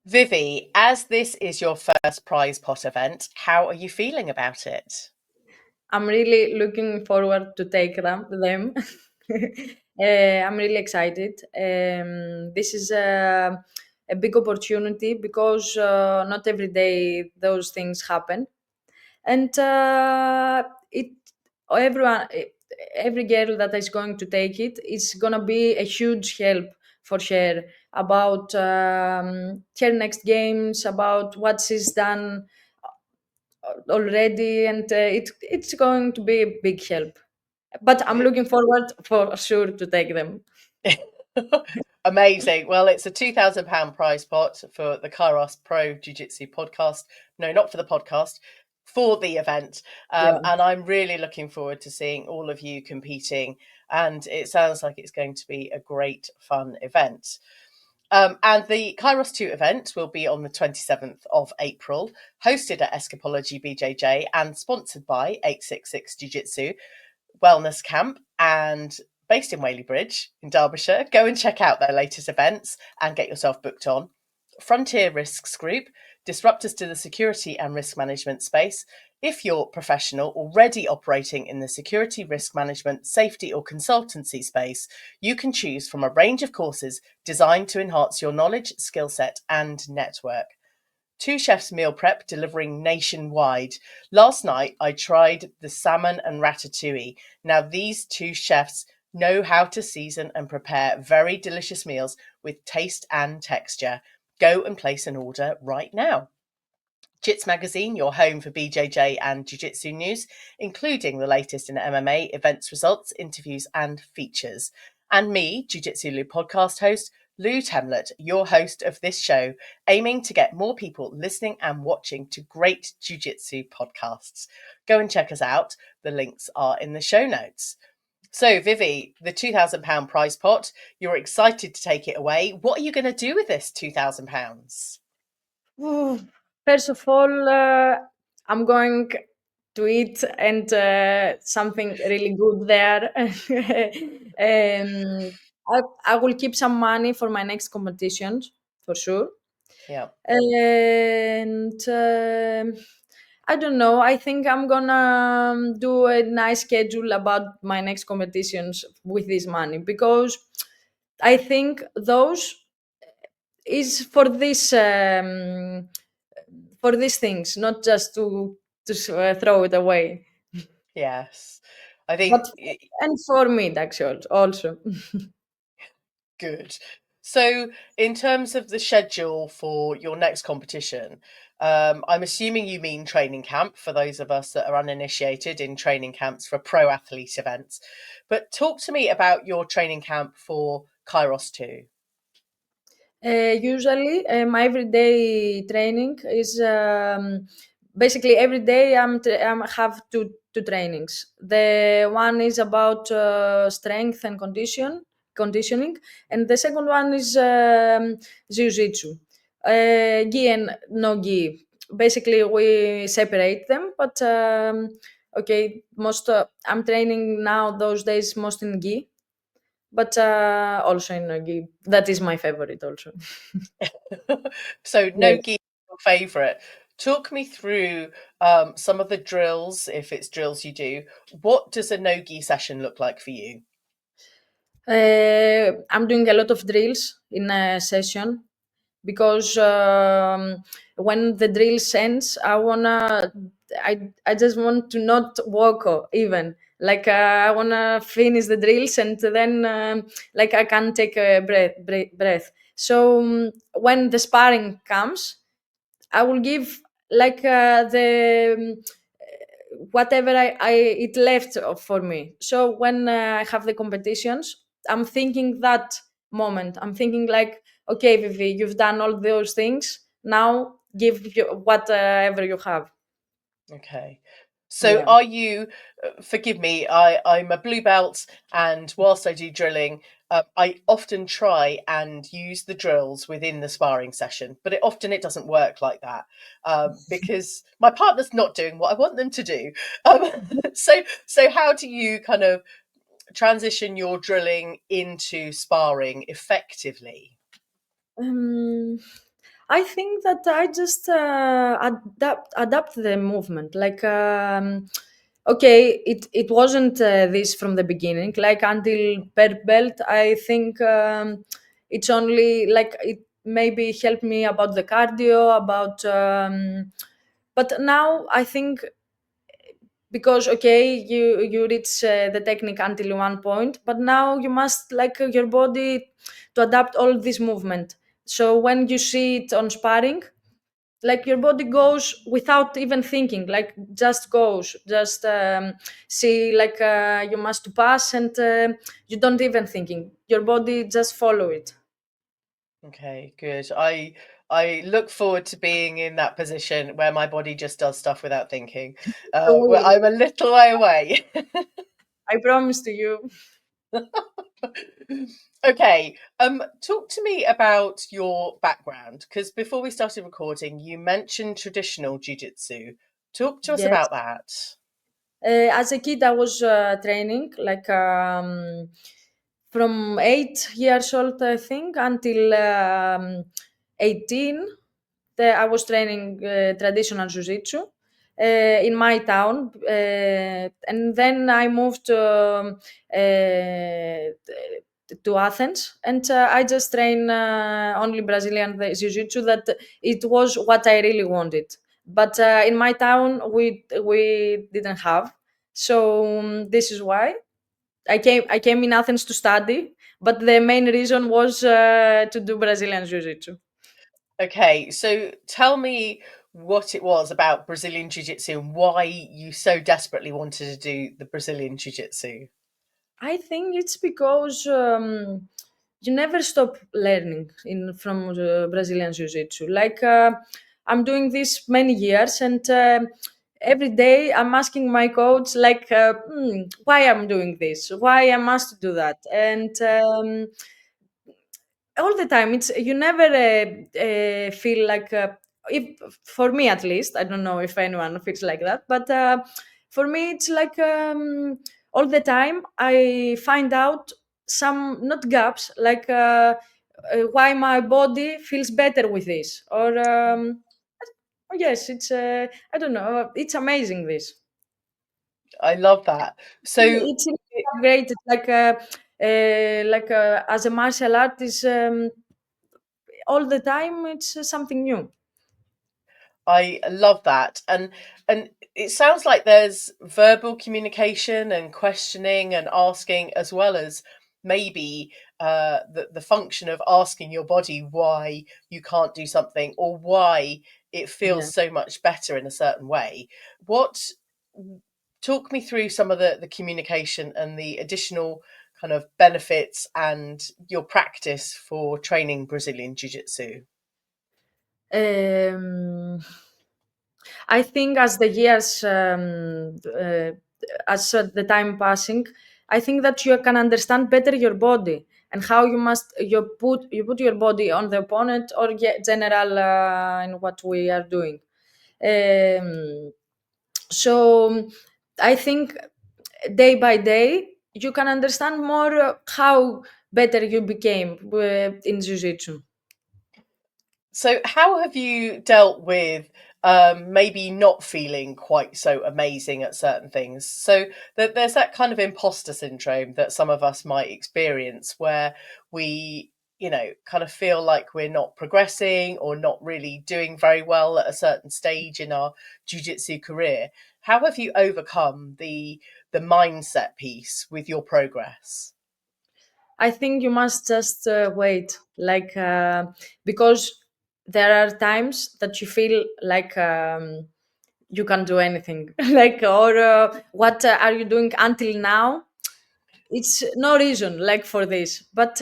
Vivi, as this is your first prize pot event, how are you feeling about it? I'm really looking forward to take them. I'm really excited. This is a big opportunity because not every day those things happen, and it everyone every girl that is going to take it is gonna be a huge help for her about her next games, about what she's done already, and it's going to be a big help. But I'm looking forward for sure to take them. Amazing. Well, it's a £2,000 prize pot for the KAIROS Pro Jiu Jitsu podcast. No, not for the podcast, for the event. Yeah. And I'm really looking forward to seeing all of you competing. And it sounds like it's going to be a great, fun event. And the Kairos 2 event will be on the 27th of April, hosted at Escapology BJJ and sponsored by 866 Jiu Jitsu Wellness Camp and based in Whaley Bridge in Derbyshire. Go and check out their latest events and get yourself booked on. Frontier Risks Group, disruptors to the security and risk management space. If you're professional already operating in the security, risk management, safety, or consultancy space, you can choose from a range of courses designed to enhance your knowledge, skill set, and network. Two Chefs Meal Prep delivering nationwide. Last night I tried the salmon and ratatouille. Now, these two chefs know how to season and prepare very delicious meals with taste and texture. Go and place an order right now. Jits Magazine, your home for BJJ and Jiu Jitsu news, including the latest in MMA, events results, interviews, and features. And me, Jiu Jitsu Lou podcast host, Lou Temlett, your host of this show, aiming to get more people listening and watching to great Jiu Jitsu podcasts. Go and check us out. The links are in the show notes. So, Vivi, the £2,000 prize pot, you're excited to take it away. What are you going to do with this £2,000? Ooh. First of all, I'm going to eat and something really good there. I will keep some money for my next competitions for sure. Yeah. And I don't know. I think I'm gonna do a nice schedule about my next competitions with this money because I think those is for these things, not just to throw it away, Yes. I but think and for me actually also. good. So, in terms of the schedule for your next competition, I'm assuming you mean training camp for those of us that are uninitiated in training camps for pro athlete events. But talk to me about your training camp for Kairos 2. Usually, my everyday training is basically every day have two trainings. The one is about strength and conditioning, and the second one is jiu-jitsu. Gi and no gi. Basically, we separate them, but okay, most I'm training now those days most in gi, but also in no gi. That is my favorite also. So, no Yes. gi, your favorite. Talk me through some of the drills, if it's drills you do. What does a no gi session look like for you? I'm doing a lot of drills in a session because when the drill ends, I just want to not walk even. Like I wanna finish the drills and then like I can take a breath. So when the sparring comes, I will give like whatever I it left for me. So when I have the competitions, I'm thinking that moment. I'm thinking like, okay, Vivi, you've done all those things. Now give you whatever you have. Okay. So Yeah. are you, forgive me, I'm a blue belt, and whilst I do drilling, I often try and use the drills within the sparring session, but it doesn't work like that because my partner's not doing what I want them to do. Um, so how do you kind of transition your drilling into sparring effectively? Um, I think that I just adapt the movement. Like, okay, it wasn't this from the beginning. Like until purple belt, I think it's only like it maybe helped me about the cardio, about. But now I think because okay, you reach the technique until one point, but now you must like your body to adapt all this movement. So when you see it on sparring, like your body goes without even thinking, like just goes, just see like you must pass, and you don't even thinking, your body just follow it. Okay, good. I look forward to being in that position where my body just does stuff without thinking. Where So I'm a little way away. I promise to you. Okay, talk to me about your background, because before we started recording, you mentioned traditional jiu-jitsu. Talk to us Yes. about that. As a kid, I was training like from 8 years old, I think, until 18. I was training traditional jiu-jitsu in my town, and then I moved to Athens, and I just train only Brazilian jiu-jitsu. That it was what I really wanted, but in my town we didn't have. So this is why I came in Athens to study, but the main reason was to do Brazilian jiu-jitsu. Okay, so tell me what it was about Brazilian Jiu-Jitsu and why you so desperately wanted to do the Brazilian Jiu-Jitsu. I think it's because you never stop learning in from Brazilian Jiu-Jitsu. Like I'm doing this many years, and every day I'm asking my coach, like, why I'm doing this, why I must do that, and all the time it's you never feel like if for me at least, I don't know if anyone feels like that, but for me it's like all the time I find out some not gaps, like why my body feels better with this, or oh yes, it's I don't know, it's amazing this. I love that. So, It's great. It's like as a martial artist, all the time it's something new. I love that. And it sounds like there's verbal communication and questioning and asking, as well as maybe the function of asking your body why you can't do something or why it feels Yeah. so much better in a certain way. What Talk me through some of the communication and the additional kind of benefits and your practice for training Brazilian Jiu Jitsu. Um, I think as the years, as the time passing, I think that you can understand better your body and how you must you put your body on the opponent, or general in what we are doing. Um, so I think day by day you can understand more how better you became in jiu-jitsu. So, how have you dealt with maybe not feeling quite so amazing at certain things? So, there's that kind of imposter syndrome that some of us might experience where we, kind of feel like we're not progressing or not really doing very well at a certain stage in our jujitsu career. How have you overcome the mindset piece with your progress? I think you must just wait, like because there are times that you feel like you can't do anything, like, or what are you doing until now? It's no reason like for this, but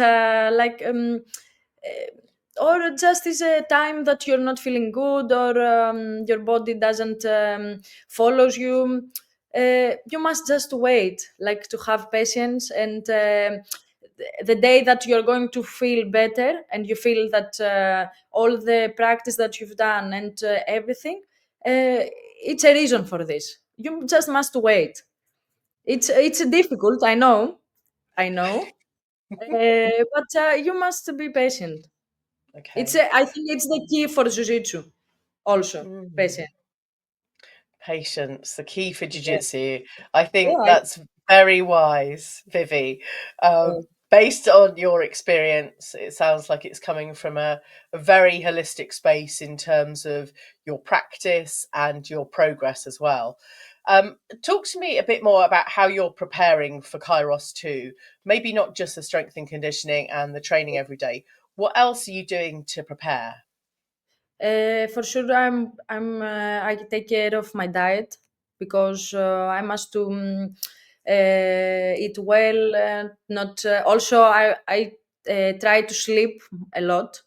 or just is a time that you're not feeling good, or your body doesn't follows you. You must just wait, like to have patience, and the day that you're going to feel better and you feel that all the practice that you've done and everything, it's a reason for this. You just must wait. It's difficult, I know, I know, but you must be patient. Okay. I think it's the key for jiu-jitsu also, Mm. patience. Patience, the key for Yeah. jiu-jitsu. I think Yeah, that's very wise, Vivi. I, Based on your experience, it sounds like it's coming from a very holistic space in terms of your practice and your progress as well. Talk to me a bit more about how you're preparing for Kairos 2. Maybe not just the strength and conditioning and the training every day. What else are you doing to prepare? For sure, I take care of my diet because I must to eat well. Not also I try to sleep a lot.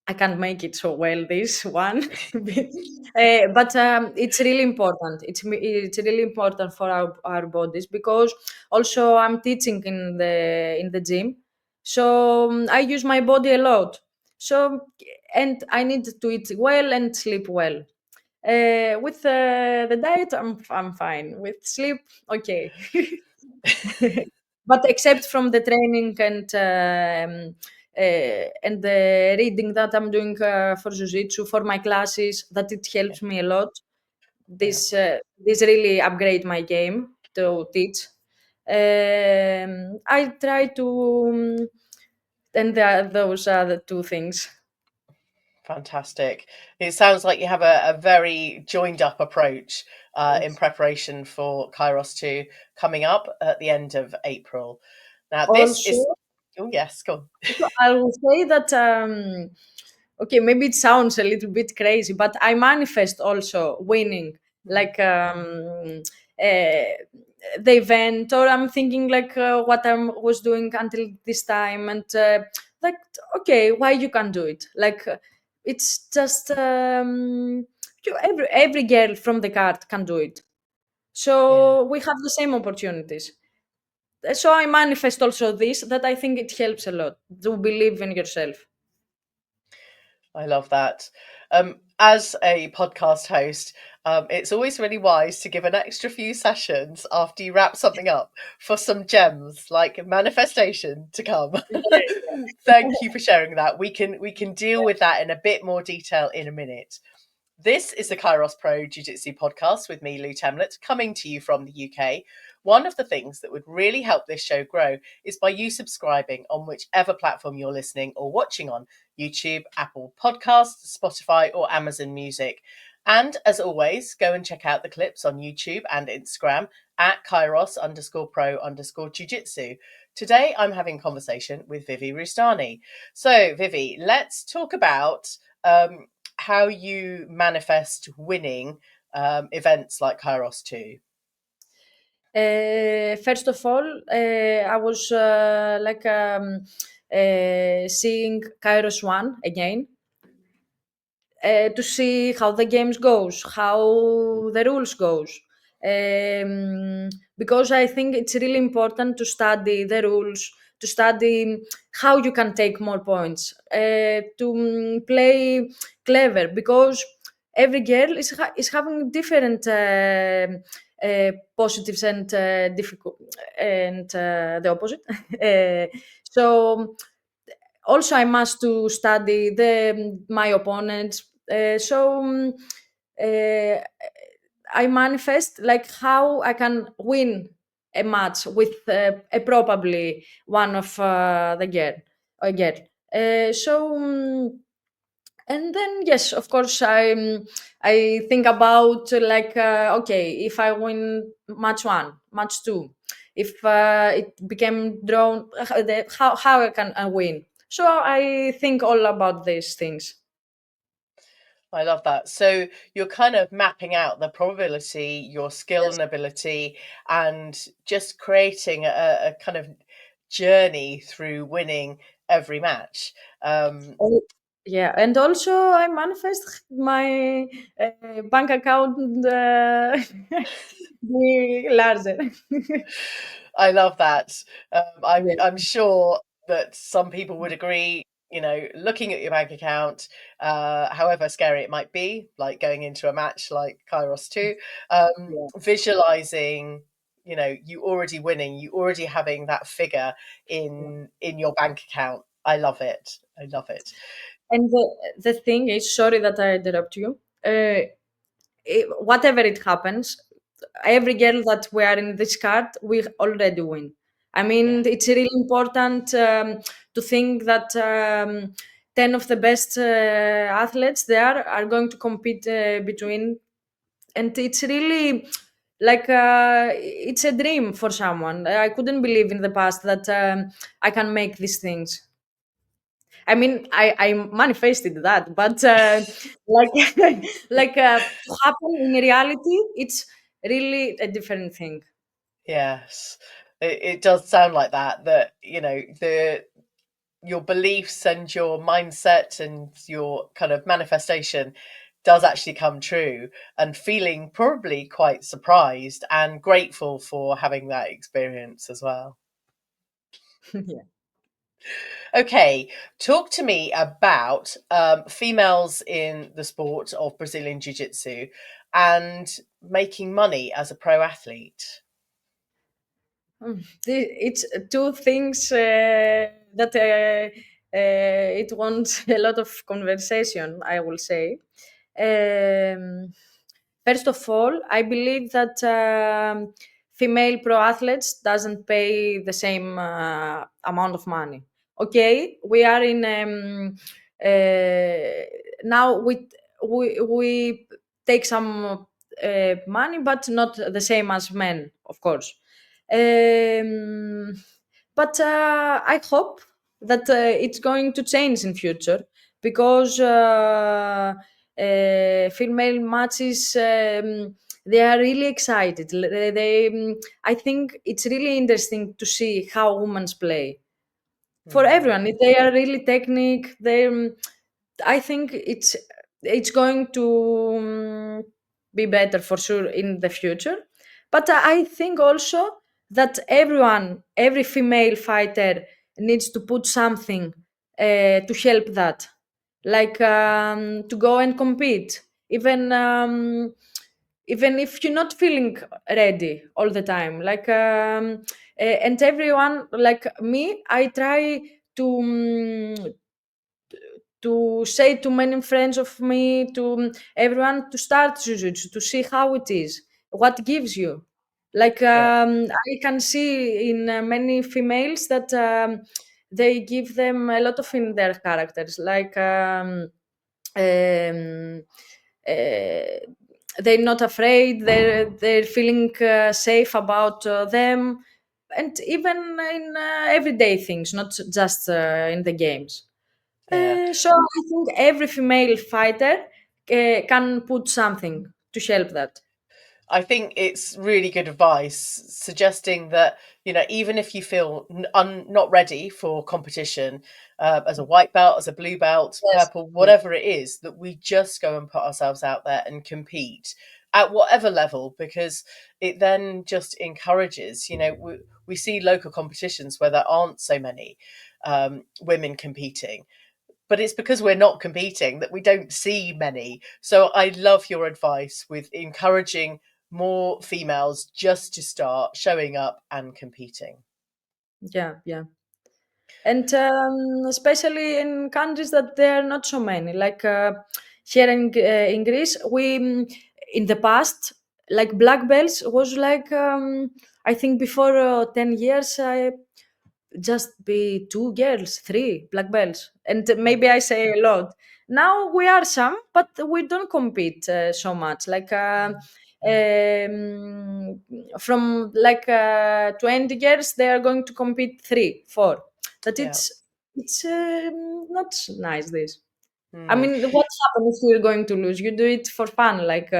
I can't make it so well this one, but it's really important. It's really important for our bodies because also I'm teaching in the gym, so I use my body a lot. So and I need to eat well and sleep well. With the diet, I'm fine. With sleep, okay. But except from the training and the reading that I'm doing for jiu-jitsu for my classes, that it Yeah, helps me a lot. yeah. This really upgrade my game to teach. I try to, and those are the two things. Fantastic. It sounds like you have a very joined up approach in Yes. preparation for Kairos 2 coming up at the end of April. Now, this is, Also, oh, yes, go on. I will say that okay, maybe it sounds a little bit crazy, but I manifest also winning, like uh, the event, or I'm thinking like what I was doing until this time, and like okay, why you can do it? Like it's just every girl from the card can do it, Yeah, so we have the same opportunities. So I manifest also this that I think it helps a lot to believe in yourself. I love that. As a podcast host, it's always really wise to give an extra few sessions after you wrap something up for some gems like manifestation to come. Thank you for sharing that. We can deal with that in a bit more detail in a minute. This is the Kairos Pro Jiu Jitsu podcast with me, Lou Temlett, coming to you from the UK. One of the things that would really help this show grow is by you subscribing on whichever platform you're listening or watching on: YouTube, Apple Podcasts, Spotify, or Amazon Music. And as always, go and check out the clips on YouTube and Instagram at Kairos _pro _ jiu-jitsu. Today, I'm having a conversation with Vivi Roustani. So, Vivi, let's talk about how you manifest winning events like Kairos 2. First of all, I was seeing Kairos 1 again to see how the games goes, how the rules goes. Because I think it's really important to study the rules, to study how you can take more points, to play clever. Because every girl is having different positives and difficult and the opposite. So also I must to study the my opponents. Uh, I manifest like how I can win a match with a probably one of the girl girl. And then yes, of course I think about like okay, if I win match one, match two, if it became drawn, how I can win. So I think all about these things. I love that. So you're kind of mapping out the probability, your skill Yes. and ability, and just creating a kind of journey through winning every match. Um, Oh, yeah, and also I manifest my bank account be larger. I love that. Yeah, I'm sure that some people would agree. Looking at your bank account, however scary it might be, like going into a match like Kairos 2, yeah, visualizing, you already winning, you already having that figure yeah. in your bank account. I love it. I love it. And the thing is, sorry that I interrupt you. Whatever it happens, every girl that we are in this card, we already win. I Yeah. mean, it's really important to think that 10 of the best athletes there are going to compete between, and it's really like it's a dream for someone. I couldn't believe in the past that I can make these things. I mean, I manifested that, but like to happen in reality, it's really a different thing. Yes. It does sound like that, that, the your beliefs and your mindset and your kind of manifestation does actually come true, and feeling probably quite surprised and grateful for having that experience as well. Yeah. Okay, talk to me about females in the sport of Brazilian Jiu Jitsu and making money as a pro athlete. It's two things that it wants a lot of conversation, I will say. Um, First of all, I believe that female pro athletes doesn't pay the same amount of money. Okay, we are in now we take some money, but not the same as men, of course. Um, but I hope that it's going to change in future because female matches they are really excited. I think it's really interesting to see how women play. For Mm, everyone, they are really technique. I think it's going to be better for sure in the future. But I think also that every female fighter needs to put something to help that, like to go and compete, even even if you're not feeling ready all the time. Like and everyone like me, I try to say to many friends of me, to everyone, to start jujitsu, to see how it is, what gives you. Like yeah, I can see in many females that they give them a lot of in their characters. Like um, uh, they're not afraid. They're feeling safe about them, and even in everyday things, not just in the games. yeah. So I think every female fighter can put something to help that. I think it's really good advice suggesting that, even if you feel not ready for competition, as a white belt, as a blue belt, Yes. purple, Yeah. whatever it is, that we just go and put ourselves out there and compete at whatever level, because it then just encourages, we see local competitions where there aren't so many women competing, but it's because we're not competing that we don't see many. So I love your advice with encouraging more females just to start showing up and competing. Yeah, yeah. And especially in countries that there are not so many, like here in Greece, in the past, like black belts was like I think before 10 years, I just be two girls, three black belts, and maybe I say a lot. Now we are some, but we don't compete so much. Like um, from like 20 girls, they are going to compete three, four. That Yeah. it's not nice. This. I Mm. mean, what happens if you're going to lose? You do it for fun. Like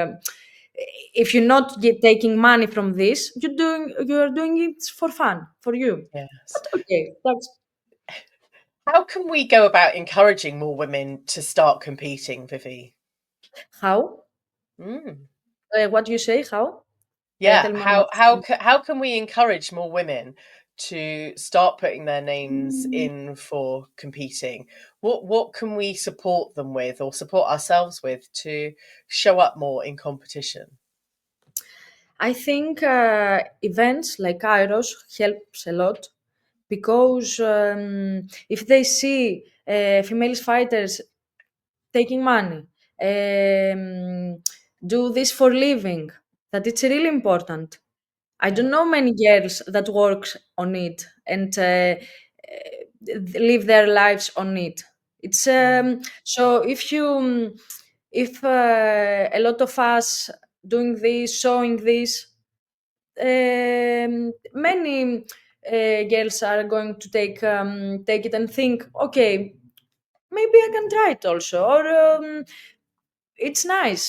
if you're not taking money from this, you're doing it for fun for you. Yes. But okay, that's How can we go about encouraging more women to start competing, Vivi? how. Mm. What do you say? How? Yeah, Tell me more. how can we encourage more women to start putting their names Mm, in for competing? What can we support them with, or support ourselves with, to show up more in competition? I think events like KAIROS helps a lot because if they see female fighters taking money, do this for living, that it's really important. I Yeah. don't know many girls that works on it and live their lives on it. It's Mm. so if a lot of us doing this, showing this, many girls are going to take it and think, okay, maybe I can try it also, or it's nice.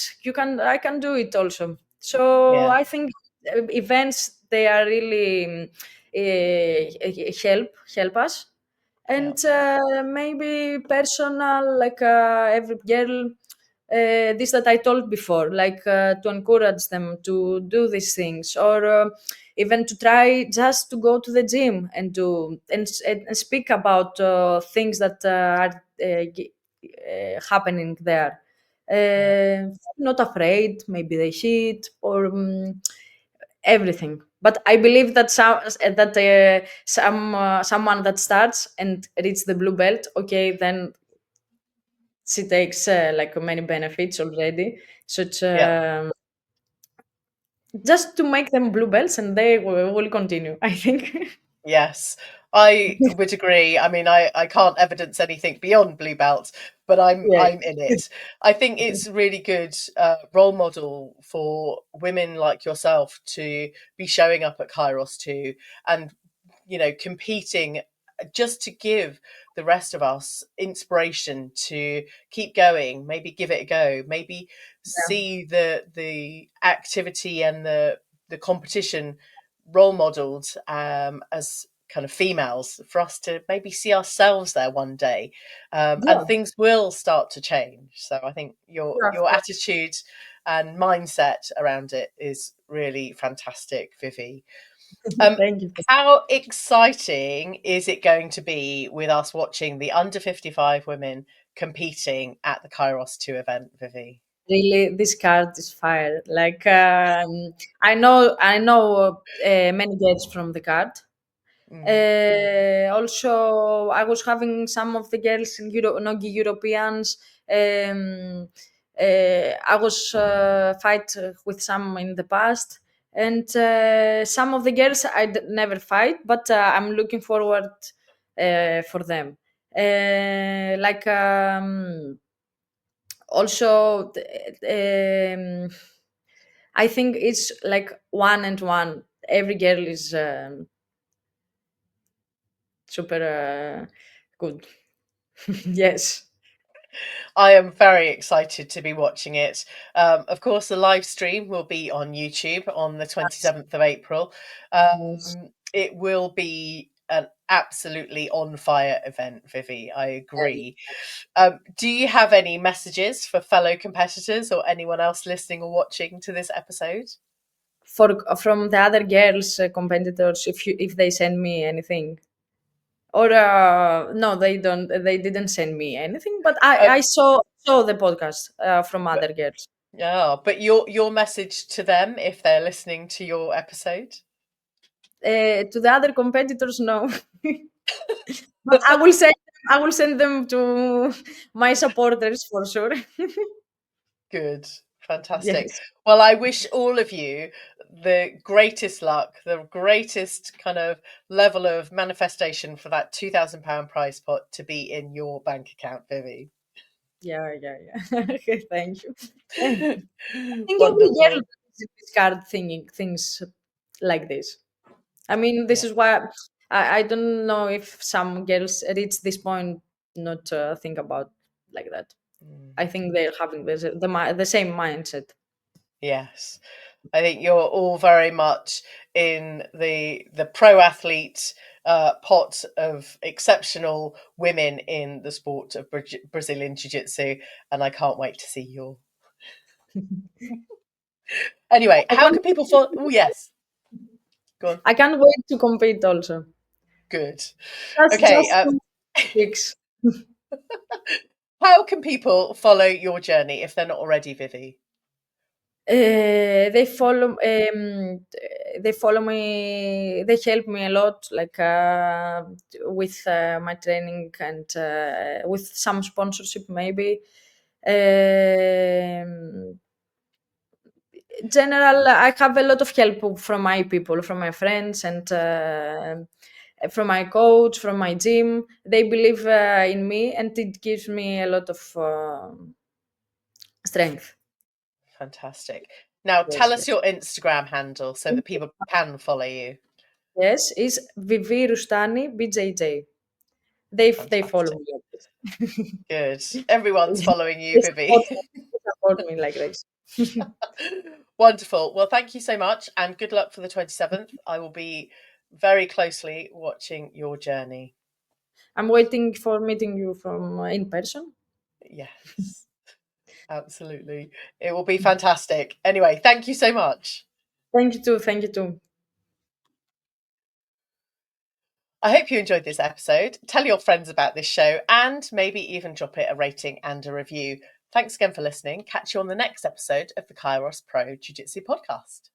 I can do it also. So Yeah. I think events, they are really help us, Yeah. and maybe personal, like every girl, this that I told before, like to encourage them to do these things, or even to try just to go to the gym and and speak about things that are happening there. Yeah. Not afraid, maybe they hit, or everything. But I believe that someone that starts and reaches the blue belt, okay, then she takes like many benefits already. So it's Yeah. just to make them blue belts, and they will continue, I think. Yes, I would agree. I mean, I can't evidence anything beyond blue belt, but Yeah. I'm in it. I think it's a really good role model for women like yourself to be showing up at Kairos too, and competing, just to give the rest of us inspiration to keep going, maybe give it a go, maybe Yeah. see the activity and the competition role modeled as kind of females, for us to maybe see ourselves there one day, and Yeah. things will start to change. So I think Yeah, of your course. attitude and mindset around it is really fantastic, Vivi. um, Thank you. how exciting is it going to be with us watching the under 55 women competing at the Kairos 2 event, Vivi? Really, this card is fire. Like I know many girls from the card. Mm. Also, I was having some of the girls in Nogi Europeans. I was fight with some in the past, and some of the girls never fight, but I'm looking forward for them. Like also, I think it's like one and one. Every girl is super good. Yes. I am very excited to be watching it. Of course, the live stream will be on YouTube on the Yes. 27th of April. Yes. It will be an absolutely on fire event, Vivi. I agree. Do you have any messages for fellow competitors or anyone else listening or watching to this episode? For from the other girls competitors, if they send me anything, or no, they don't. They didn't send me anything, but Uh, I saw the podcast from but other girls. yeah, but your message to them if they're listening to your episode. To the other competitors, no. But I will send them to my supporters for sure. Good. Fantastic. Yes. Well, I wish all of you the greatest luck, the greatest kind of level of manifestation for that £2,000 prize pot to be in your bank account, Vivi. Yeah, yeah, yeah. Okay, thank you. And I think every girl Wonderful. discard thinking things like this. I mean, this Yeah. is why I don't know if some girls reach this point not think about like that. Mm. I think they're having the same mindset. Yes. I think you're all very much in the pro athlete pot of exceptional women in the sport of Brazilian Jiu Jitsu, and I can't wait to see your. Anyway, I how can't, can people follow? Oh, yes, go on. I can't wait to compete also. Good. Just Okay, just 2 weeks. how can people follow your journey if they're not already, Vivi? They follow me. They help me a lot, like with my training and with some sponsorship maybe. Um, General, I have a lot of help from my people, from my friends, and from my coach, from my gym. They believe in me, and it gives me a lot of strength. Fantastic. Now, Yes, tell us yes. your Instagram handle so that people can follow you. Yes, is Vivi Roustani BJJ. They follow Fantastic. me like this. Good. Everyone's following you, They support Vivi. me. They support me like this. Wonderful. Well, thank you so much and good luck for the 27th. I will be very closely watching your journey. I'm waiting for meeting you from in person. Yes, absolutely. It will be fantastic. Anyway, thank you so much. Thank you too. Thank you too. I hope you enjoyed this episode. Tell your friends about this show and maybe even drop it a rating and a review. Thanks again for listening. Catch you on the next episode of the KAIROS Pro Jiu Jitsu podcast.